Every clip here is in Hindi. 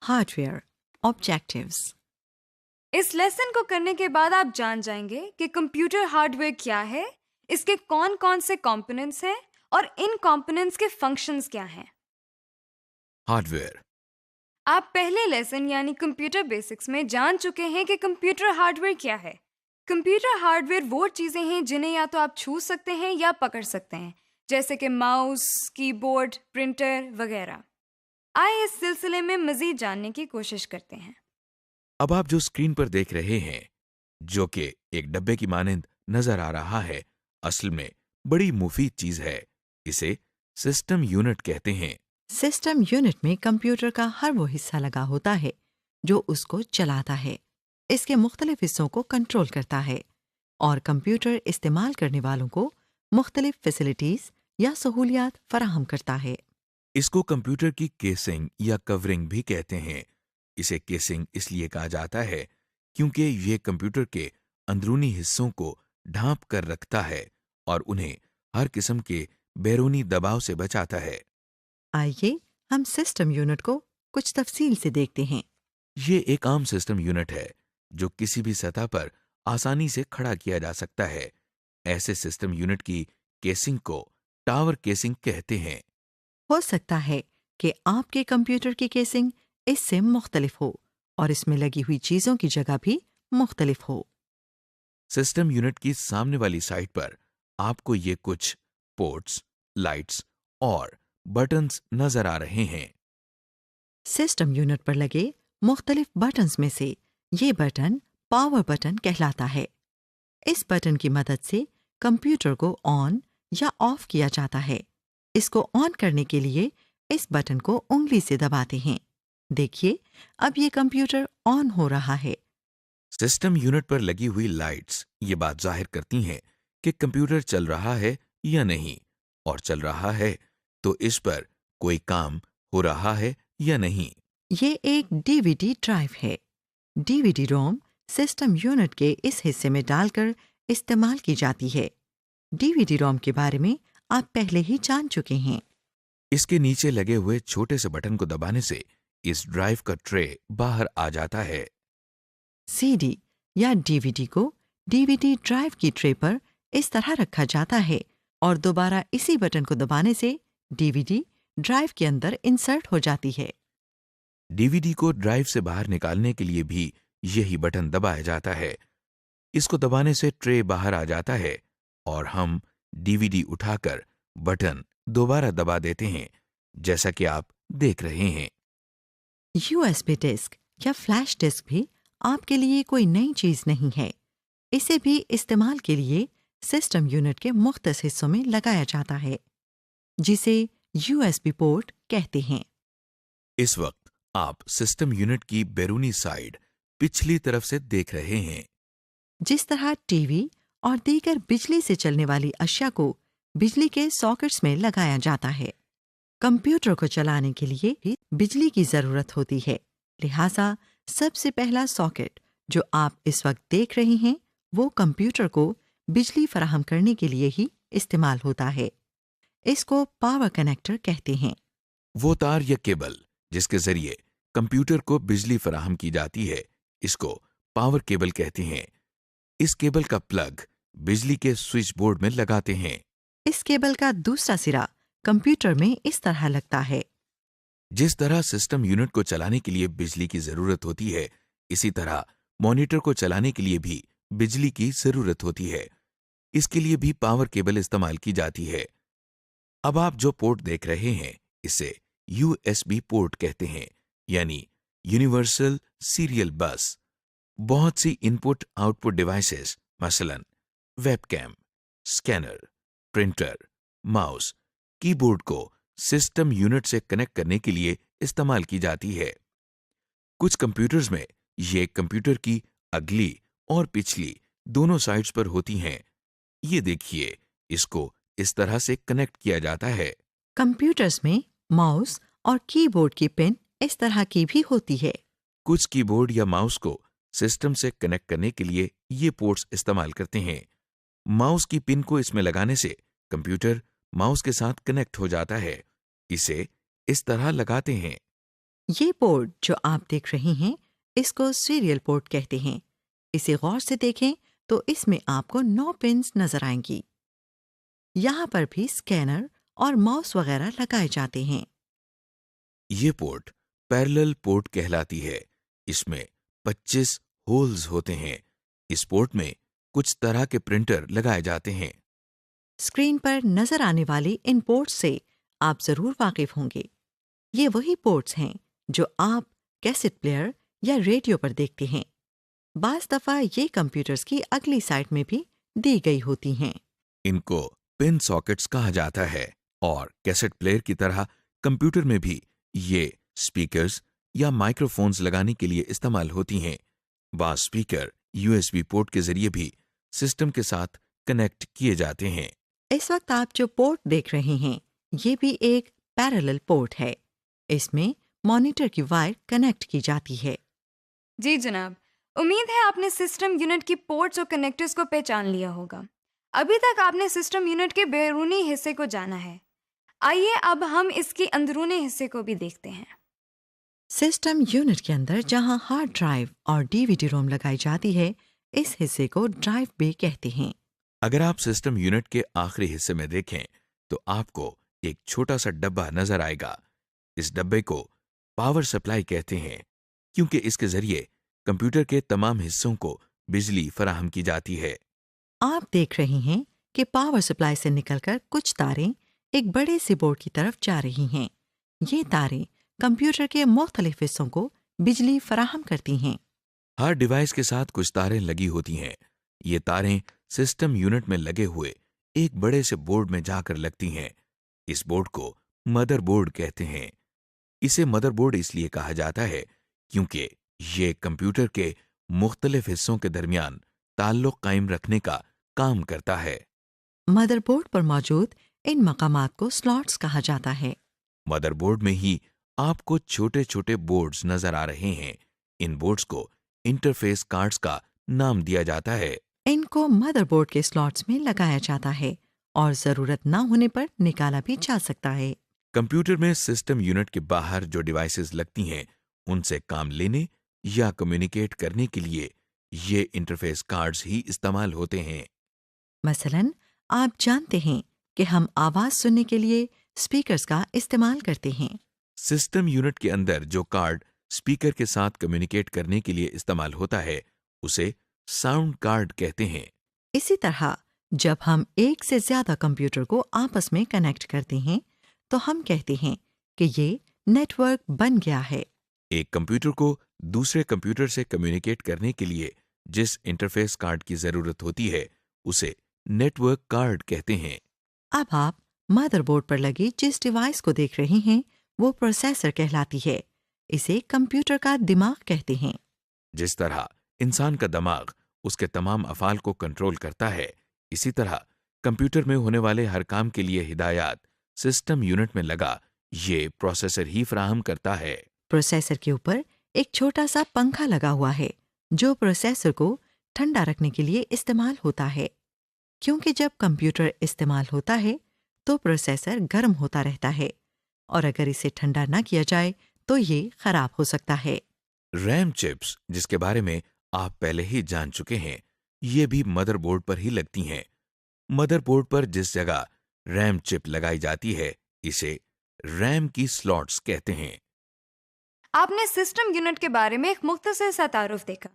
Hardware objectives. इस लेसन को करने के बाद आप जान जाएंगे कि कंप्यूटर हार्डवेयर क्या है, इसके कौन कौन से कंपोनेंट्स हैं और इन कंपोनेंट्स के फंक्शंस क्या हैं। हार्डवेयर। आप पहले लेसन यानी कंप्यूटर बेसिक्स में जान चुके हैं कि कंप्यूटर हार्डवेयर क्या है। कंप्यूटर हार्डवेयर वो चीज़ें हैं जिन्हें या तो आप छू सकते हैं या पकड़ सकते हैं, जैसे कि माउस, कीबोर्ड, प्रिंटर वगैरह। आइए इस सिलसिले में मज़ीद जानने की कोशिश करते हैं। अब आप जो स्क्रीन पर देख रहे हैं, जो कि एक डब्बे की मानंद नजर आ रहा है, असल में बड़ी मुफीद चीज है। इसे सिस्टम यूनिट कहते हैं। सिस्टम यूनिट में कंप्यूटर का हर वो हिस्सा लगा होता है जो उसको चलाता है, इसके मुख्तलिफ हिस्सों को कंट्रोल करता है और कंप्यूटर इस्तेमाल करने वालों को मुख्तलिफ फैसिलिटीज या सहूलियात फराहम करता है। इसको कंप्यूटर की केसिंग या कवरिंग भी कहते हैं। इसे केसिंग इसलिए कहा जाता है क्योंकि ये कंप्यूटर के अंदरूनी हिस्सों को ढांप कर रखता है और उन्हें हर किस्म के बैरूनी दबाव से बचाता है। आइए हम सिस्टम यूनिट को कुछ तफसील से देखते हैं। ये एक आम सिस्टम यूनिट है जो किसी भी सतह पर आसानी से खड़ा किया जा सकता है। ऐसे सिस्टम यूनिट की केसिंग को टावर केसिंग कहते हैं। हो सकता है कि आपके कंप्यूटर की केसिंग इससे मुख्तलिफ हो और इसमें लगी हुई चीजों की जगह भी मुख्तलिफ हो। सिस्टम यूनिट की सामने वाली साइड पर आपको ये कुछ पोर्ट्स, लाइट्स और बटन्स नजर आ रहे हैं। सिस्टम यूनिट पर लगे मुख्तलिफ बटन्स में से ये बटन पावर बटन कहलाता है। इस बटन की मदद से कंप्यूटर को ऑन या ऑफ किया जाता है। इसको ऑन करने के लिए इस बटन को उंगली से दबाते हैं। देखिए, अब ये कंप्यूटर ऑन हो रहा है। सिस्टम यूनिट पर लगी हुई लाइट्स ये बात जाहिर करती हैं कि कंप्यूटर चल रहा है या नहीं, और चल रहा है तो इस पर कोई काम हो रहा है या नहीं। ये एक डीवीडी ड्राइव है। डीवीडी रोम सिस्टम यूनिट के इस हिस्से में डालकर इस्तेमाल की जाती है। डीवीडी रोम के बारे में आप पहले ही जान चुके हैं। इसके नीचे लगे हुए छोटे से बटन को दबाने से इस ड्राइव का ट्रे बाहर आ जाता है। सीडी या डीवीडी को डीवीडी ड्राइव की ट्रे पर इस तरह रखा जाता है और दोबारा इसी बटन को दबाने से डीवीडी ड्राइव के अंदर इंसर्ट हो जाती है। डीवीडी को ड्राइव से बाहर निकालने के लिए भी यही बटन दबाया जाता है। इसको दबाने से ट्रे बाहर आ जाता है और हम डीवीडी उठाकर बटन दोबारा दबा देते हैं, जैसा कि आप देख रहे हैं। यूएसबी डिस्क या फ्लैश डिस्क भी आपके लिए कोई नई चीज नहीं है। इसे भी इस्तेमाल के लिए सिस्टम यूनिट के मुख्तस हिस्सों में लगाया जाता है, जिसे यूएसबी पोर्ट कहते हैं। इस वक्त आप सिस्टम यूनिट की बैरूनी साइड पिछली तरफ से देख रहे हैं। जिस तरह टीवी और दीगर बिजली से चलने वाली अशिया को बिजली के सॉकेट्स में लगाया जाता है, कंप्यूटर को चलाने के लिए भी बिजली की जरूरत होती है। लिहाजा सबसे पहला सॉकेट जो आप इस वक्त देख रहे हैं वो कंप्यूटर को बिजली फराहम करने के लिए ही इस्तेमाल होता है। इसको पावर कनेक्टर कहते हैं। वो तार या केबल जिसके जरिए कंप्यूटर को बिजली फराहम की जाती है, इसको पावर केबल कहते हैं। इस केबल का प्लग बिजली के स्विच बोर्ड में लगाते हैं। इस केबल का दूसरा सिरा कंप्यूटर में इस तरह लगता है। जिस तरह सिस्टम यूनिट को चलाने के लिए बिजली की जरूरत होती है, इसी तरह मॉनिटर को चलाने के लिए भी बिजली की जरूरत होती है। इसके लिए भी पावर केबल इस्तेमाल की जाती है। अब आप जो पोर्ट देख रहे हैं इसे यूएसबी पोर्ट कहते हैं, यानी यूनिवर्सल सीरियल बस। बहुत सी इनपुट आउटपुट डिवाइसेस, मसलन webcam, scanner, printer, mouse, keyboard को सिस्टम यूनिट से कनेक्ट करने के लिए इस्तेमाल की जाती है। कुछ कंप्यूटर्स में ये कंप्यूटर की अगली और पिछली दोनों साइड्स पर होती हैं। ये देखिए, इसको इस तरह से कनेक्ट किया जाता है। कंप्यूटर्स में माउस और कीबोर्ड की पिन इस तरह की भी होती है। कुछ कीबोर्ड या माउस को सिस्टम से कनेक्ट करने के लिए ये पोर्ट्स इस्तेमाल करते हैं। माउस की पिन को इसमें लगाने से कंप्यूटर माउस के साथ कनेक्ट हो जाता है। इसे इस तरह लगाते हैं। ये पोर्ट जो आप देख रहे हैं, इसको सीरियल पोर्ट कहते हैं। इसे गौर से देखें तो इसमें आपको 9 पिन्स नजर आएंगी। यहाँ पर भी स्कैनर और माउस वगैरह लगाए जाते हैं। ये पोर्ट पैरेलल पोर्ट कहलाती है। इसमें 25 होल्स होते हैं। इस पोर्ट में कुछ तरह के प्रिंटर लगाए जाते हैं। स्क्रीन पर नजर आने वाले इन पोर्ट्स से आप जरूर वाकिफ होंगे। ये वही पोर्ट्स हैं जो आप कैसेट प्लेयर या रेडियो पर देखते हैं। बास दफा ये कंप्यूटर्स की अगली साइड में भी दी गई होती हैं। इनको पिन सॉकेट्स कहा जाता है और कैसेट प्लेयर की तरह कंप्यूटर में भी ये स्पीकर्स या माइक्रोफोन्स लगाने के लिए इस्तेमाल होती हैं। बास स्पीकर यूएसबी पोर्ट के जरिए भी सिस्टम के साथ कनेक्ट किए जाते हैं। इस वक्त आप जो पोर्ट देख रहे हैं, ये भी एक पैरेलल पोर्ट है। इसमें मॉनिटर की वायर कनेक्ट की जाती है। जी जनाब, उम्मीद है आपने सिस्टम यूनिट की पोर्ट्स और कनेक्टर्स को पहचान लिया होगा। अभी तक आपने सिस्टम यूनिट के बैरूनी हिस्से को जाना है। आइए अब हम इसके अंदरूनी हिस्से को भी देखते हैं। सिस्टम यूनिट के अंदर जहां हार्ड ड्राइव और डीवीडी रोम लगाई जाती है, इस हिस्से को ड्राइव बे कहते हैं। अगर आप सिस्टम यूनिट के आखिरी हिस्से में देखें तो आपको एक छोटा सा डब्बा नजर आएगा। इस डब्बे को पावर सप्लाई कहते हैं क्योंकि इसके जरिए कंप्यूटर के तमाम हिस्सों को बिजली फराहम की जाती है। आप देख रहे हैं कि पावर सप्लाई से निकलकर कुछ तारें एक बड़े से बोर्ड की तरफ जा रही हैं। ये तारें कंप्यूटर के मुख्तलिफ हिस्सों को बिजली फराहम करती हैं। हर डिवाइस के साथ कुछ तारें लगी होती हैं। ये तारें सिस्टम यूनिट में लगे हुए एक बड़े से बोर्ड में जाकर लगती हैं। इस बोर्ड को मदरबोर्ड कहते हैं। इसे मदरबोर्ड इसलिए कहा जाता है क्योंकि ये कंप्यूटर के मुख्तलिफ हिस्सों के दरमियान ताल्लुक कायम रखने का काम करता है। मदरबोर्ड पर मौजूद इन मकामात को स्लॉट्स कहा जाता है। मदरबोर्ड में ही आपको छोटे छोटे बोर्ड्स नजर आ रहे हैं। इन बोर्ड्स को इंटरफेस कार्ड्स का नाम दिया जाता है। इनको मदरबोर्ड के स्लॉट्स में लगाया जाता है और जरूरत ना होने पर निकाला भी जा सकता है। कंप्यूटर में सिस्टम यूनिट के बाहर जो डिवाइसेस लगती हैं, उनसे काम लेने या कम्युनिकेट करने के लिए ये इंटरफेस कार्ड्स ही इस्तेमाल होते हैं। मसलन आप जानते हैं कि हम आवाज सुनने के लिए स्पीकर्स का इस्तेमाल करते हैं। सिस्टम यूनिट के अंदर जो कार्ड स्पीकर के साथ कम्युनिकेट करने के लिए इस्तेमाल होता है, उसे साउंड कार्ड कहते हैं। इसी तरह जब हम एक से ज्यादा कंप्यूटर को आपस में कनेक्ट करते हैं तो हम कहते हैं कि ये नेटवर्क बन गया है। एक कंप्यूटर को दूसरे कंप्यूटर से कम्युनिकेट करने के लिए जिस इंटरफेस कार्ड की जरूरत होती है, उसे नेटवर्क कार्ड कहते हैं। अब आप मदरबोर्ड पर लगी जिस डिवाइस को देख रहे हैं, वो प्रोसेसर कहलाती है। इसे कंप्यूटर का दिमाग कहते हैं। जिस तरह इंसान का दिमाग उसके तमाम अफ़ाल को कंट्रोल करता है, इसी तरह कंप्यूटर में होने वाले हर काम के लिए हिदायत सिस्टम यूनिट में लगा ये प्रोसेसर ही फराहम करता है। प्रोसेसर के ऊपर एक छोटा सा पंखा लगा हुआ है जो प्रोसेसर को ठंडा रखने के लिए इस्तेमाल होता है, क्योंकि जब कंप्यूटर इस्तेमाल होता है तो प्रोसेसर गर्म होता रहता है और अगर इसे ठंडा ना किया जाए तो ये खराब हो सकता है। रैम चिप्स, जिसके बारे में आप पहले ही जान चुके हैं, ये भी मदरबोर्ड पर ही लगती हैं। मदरबोर्ड पर जिस जगह रैम चिप लगाई जाती है, इसे रैम की स्लॉट्स कहते हैं। आपने सिस्टम यूनिट के बारे में एक मुख्तसर सा तारुफ देखा।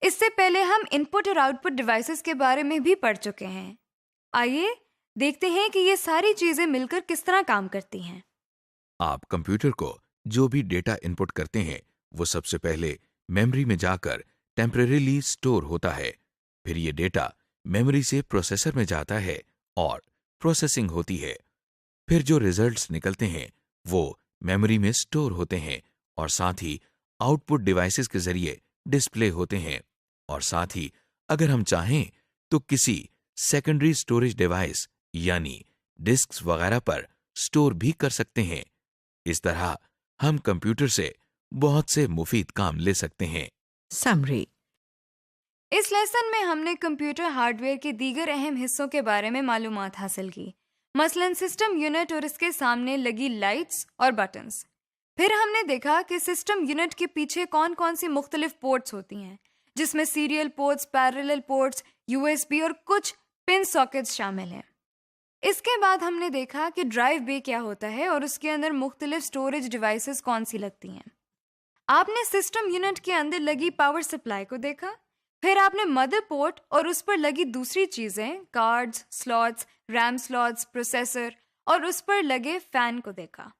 इससे पहले हम इनपुट और आउटपुट डिवाइसेस के बारे में भी पढ़ चुके हैं। आइए देखते हैं कि ये सारी चीजें मिलकर किस तरह काम करती हैं। आप कंप्यूटर को जो भी डेटा इनपुट करते हैं, वो सबसे पहले मेमोरी में जाकर टेम्परेरीली स्टोर होता है। फिर ये डेटा मेमोरी से प्रोसेसर में जाता है और प्रोसेसिंग होती है। फिर जो रिजल्ट्स निकलते हैं वो मेमोरी में स्टोर होते हैं और साथ ही आउटपुट डिवाइसेस के जरिए डिस्प्ले होते हैं। और साथ ही अगर हम चाहें तो किसी सेकेंडरी स्टोरेज डिवाइस यानी डिस्क्स वगैरह पर स्टोर भी कर सकते हैं। इस तरह हम कंप्यूटर से बहुत से मुफीद काम ले सकते हैं। समरी। इस लेसन में हमने कंप्यूटर हार्डवेयर के दीगर अहम हिस्सों के बारे में मालूमात हासिल की, मसलन सिस्टम यूनिट और इसके सामने लगी लाइट्स और बटन्स। फिर हमने देखा कि सिस्टम यूनिट के पीछे कौन कौन सी मुख्तलिफ पोर्ट्स होती हैं, जिसमें serial ports, parallel ports, USB और कुछ पिन सॉकेट्स शामिल हैं। इसके बाद हमने देखा कि ड्राइव बे क्या होता है और उसके अंदर मुख्तलिफ स्टोरेज डिवाइसेस कौन सी लगती हैं। आपने सिस्टम यूनिट के अंदर लगी पावर सप्लाई को देखा। फिर आपने मदरबोर्ड और उस पर लगी दूसरी चीज़ें, cards, slots, RAM slots, processor और उस पर लगे फैन को देखा।